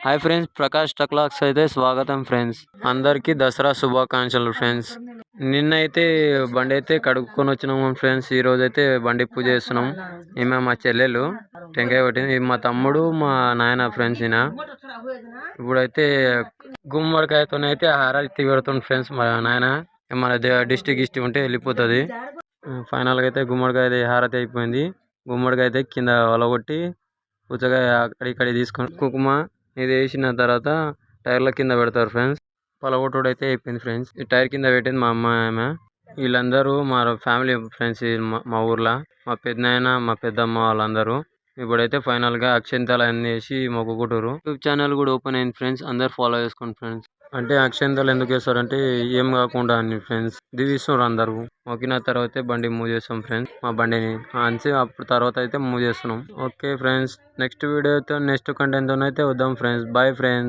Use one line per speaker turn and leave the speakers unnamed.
Hi friends, Prakash టక్లాక్స్ అయితే స్వాగతం friends. అందరికీ దసరా శుభాకాంక్షలు ఫ్రెండ్స్. నిన్నైతే బండి అయితే కడుక్కొని వచ్చినాము ఫ్రెండ్స్. ఈ రోజు అయితే బండి పూజ చేస్తున్నాం. ఈమె మా చెల్లెలు టెంకాయ కొట్టింది. మా తమ్ముడు మా నాయన ఫ్రెండ్స్. ఈయన ఇప్పుడైతే గుమ్మడికాయతో అయితే హారతి పెడుతుంది ఫ్రెండ్స్. మా నాయన మన డిస్టిక్ ఉంటే వెళ్ళిపోతుంది. ఫైనల్ గా అయితే గుమ్మడికాయ హారతి అయిపోయింది. గుమ్మడికాయ అయితే కింద వలగొట్టి పుచ్చకాయ అక్కడి తీసుకొని కుంకుమ ఇది వేసిన తర్వాత టైర్ల కింద పెడతారు ఫ్రెండ్స్. పలగొట్టుడు అయితే అయిపోయింది ఫ్రెండ్స్. ఈ టైర్ కింద పెట్టింది మా అమ్మ. ఆమె వీళ్ళందరూ మా ఫ్యామిలీ ఫ్రెండ్స్. మా ఊర్లో మా పెద్దనాయన మా పెద్దమ్మ వాళ్ళందరూ ఇప్పుడైతే ఫైనల్ గా అక్షంతలు అన్ని వేసి మొక్కుకుంటారు. యూట్యూబ్ ఛానల్ కూడా ఓపెన్ అయింది ఫ్రెండ్స్. అందరు ఫాలో చేసుకోండి ఫ్రెండ్స్. అంటే అక్షంతలు ఎందుకు వేస్తారంటే ఏం కాకుండా అని ఫ్రెండ్స్ దివిస్తున్నారు. అందరూ మొక్కిన తర్వాత బండి మూవ్ చేస్తాం ఫ్రెండ్స్. మా బండిని అంచి అప్పుడు తర్వాత అయితే మూవ్ చేస్తున్నాం. ఓకే ఫ్రెండ్స్, నెక్స్ట్ వీడియోతో నెక్స్ట్ కంటెంట్ తో అయితే వద్దాం ఫ్రెండ్స్. Bye friends.